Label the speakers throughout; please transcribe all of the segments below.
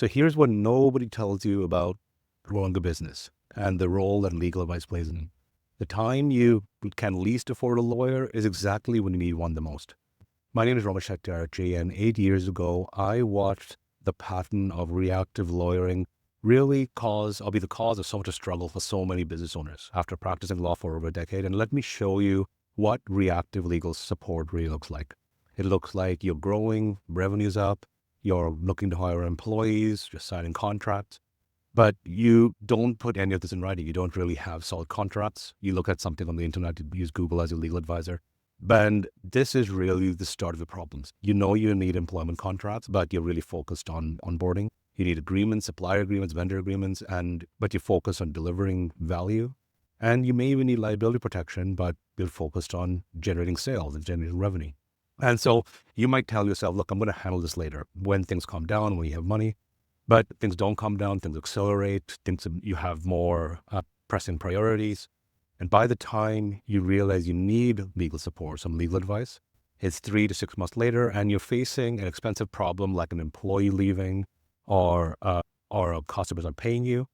Speaker 1: So here's what nobody tells you about growing a business and the role that legal advice plays in it. The time you can least afford a lawyer is exactly when you need one the most. My name is Ramesh Chatterjee, and 8 years ago, I watched the pattern of reactive lawyering really be the cause of so much struggle for so many business owners after practicing law for over a decade. And let me show you what reactive legal support really looks like. It looks like you're growing, revenue's up, you're looking to hire employees, you're signing contracts, but you don't put any of this in writing. You don't really have solid contracts. You look at something on the internet, you use Google as your legal advisor. And this is really the start of the problems. You know you need employment contracts, but you're really focused on onboarding. You need agreements, supplier agreements, vendor agreements, but you focus on delivering value. And you may even need liability protection, but you're focused on generating sales and generating revenue. And so you might tell yourself, look, I'm going to handle this later when things calm down, when you have money. But things don't calm down, things accelerate, you have more pressing priorities. And by the time you realize you need legal support, some legal advice, it's 3 to 6 months later, and you're facing an expensive problem like an employee leaving or customers aren't paying you.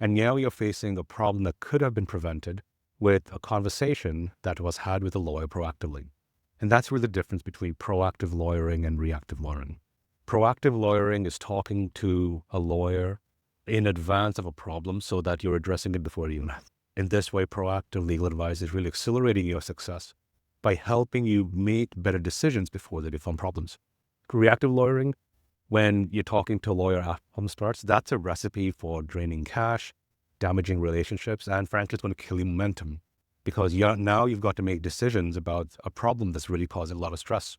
Speaker 1: And now you're facing a problem that could have been prevented with a conversation that was had with a lawyer proactively. And that's where the difference between proactive lawyering and reactive lawyering. Proactive lawyering is talking to a lawyer in advance of a problem so that you're addressing it before it even happens. In this way, proactive legal advice is really accelerating your success by helping you make better decisions before they become problems. Reactive lawyering, when you're talking to a lawyer after problem starts, that's a recipe for draining cash, damaging relationships, and frankly, it's going to kill your momentum because now you've got to make decisions about a problem that's really causing a lot of stress.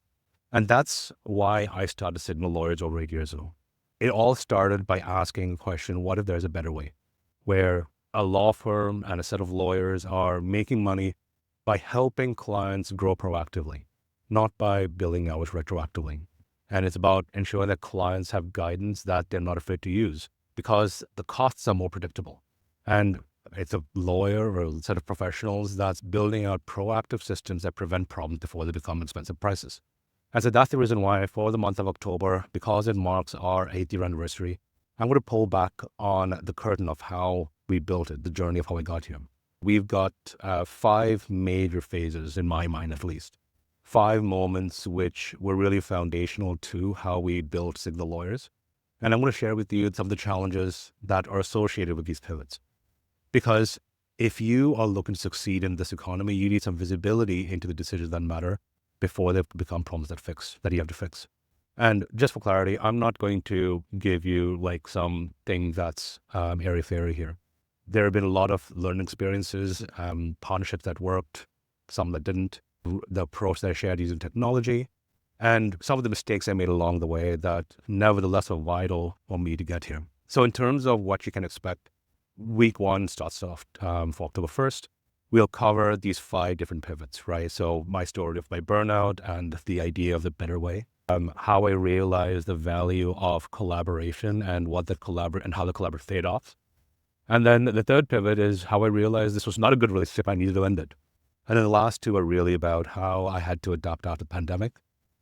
Speaker 1: And that's why I started Signal Lawyers over 8 years ago. It all started by asking the question, what if there's a better way? Where a law firm and a set of lawyers are making money by helping clients grow proactively, not by billing hours retroactively. And it's about ensuring that clients have guidance that they're not afraid to use because the costs are more predictable. And it's a lawyer or a set of professionals that's building out proactive systems that prevent problems before they become expensive prices. And so that's the reason why for the month of October, because it marks our 8th year anniversary, I'm going to pull back on the curtain of how we built it, the journey of how we got here. We've got 5 major phases, in my mind at least. 5 moments which were really foundational to how we built Signal Lawyers. And I'm going to share with you some of the challenges that are associated with these pivots. Because if you are looking to succeed in this economy, you need some visibility into the decisions that matter before they become problems that you have to fix. And just for clarity, I'm not going to give you like something that's airy-fairy here. There have been a lot of learning experiences, partnerships that worked, some that didn't, the approach that I shared using technology, and some of the mistakes I made along the way that nevertheless are vital for me to get here. So in terms of what you can expect, week 1 starts off for October 1st. We'll cover these 5 different pivots, right? So my story of my burnout and the idea of the better way, how I realized the value of collaboration and how the collaborative paid off. And then the 3rd pivot is how I realized this was not a good relationship. I needed to end it. And then the last 2 are really about how I had to adapt after the pandemic.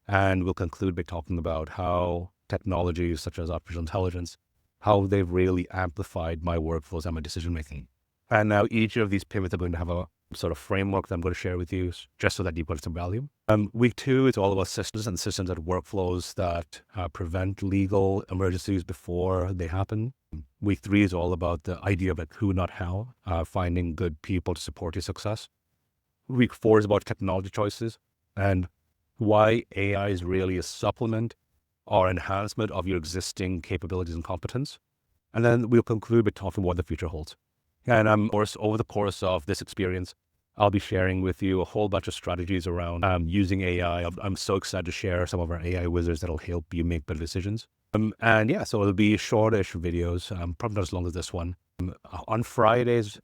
Speaker 1: And we'll conclude by talking about how technologies such as artificial intelligence, how they've really amplified my workflows and my decision-making. And now each of these pivots are going to have a sort of framework that I'm going to share with you just so that you put some value. Week 2 is all about systems and workflows that prevent legal emergencies before they happen. Week 3 is all about the idea of like who, not how, finding good people to support your success. Week 4 is about technology choices and why AI is really a supplement or enhancement of your existing capabilities and competence. And then we'll conclude by talking what the future holds. And of course, over the course of this experience, I'll be sharing with you a whole bunch of strategies around using AI. I'm so excited to share some of our AI wizards that'll help you make better decisions. And yeah, so it'll be shortish videos, probably not as long as this one. On Fridays,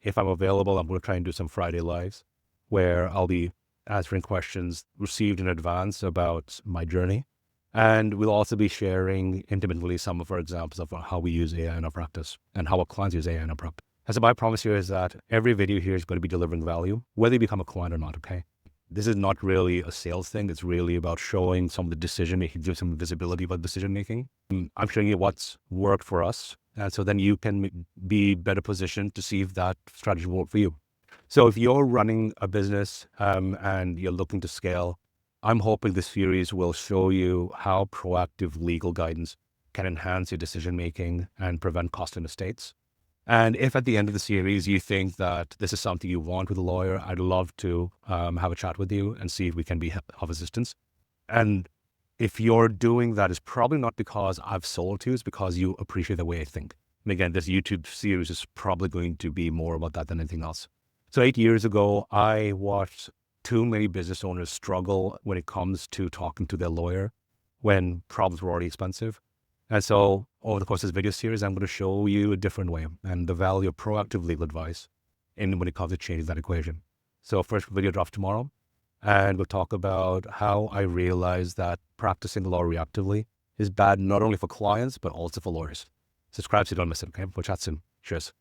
Speaker 1: if I'm available, I'm going to try and do some Friday lives where I'll be answering questions received in advance about my journey. And we'll also be sharing intimately some of our examples of how we use AI in our practice and how our clients use AI in our practice. And so my promise here is that every video here is going to be delivering value, whether you become a client or not, okay? this is not really a sales thing. It's really about showing some of the decision making, give some visibility about decision making. I'm showing you what's worked for us. And so then you can be better positioned to see if that strategy will work for you. So if you're running a business and you're looking to scale, I'm hoping this series will show you how proactive legal guidance can enhance your decision making and prevent cost and mistakes. And if at the end of the series you think that this is something you want with a lawyer, I'd love to have a chat with you and see if we can be of assistance. And if you're doing that, it's probably not because I've sold to you, it's because you appreciate the way I think. And again, this YouTube series is probably going to be more about that than anything else. So 8 years ago, I watched too many business owners struggle when it comes to talking to their lawyer when problems were already expensive. And so over the course of this video series, I'm going to show you a different way and the value of proactive legal advice when it comes to changing that equation. So first video drops tomorrow, and we'll talk about how I realized that practicing law reactively is bad not only for clients, but also for lawyers. Subscribe so you don't miss it, okay? We'll chat soon. Cheers.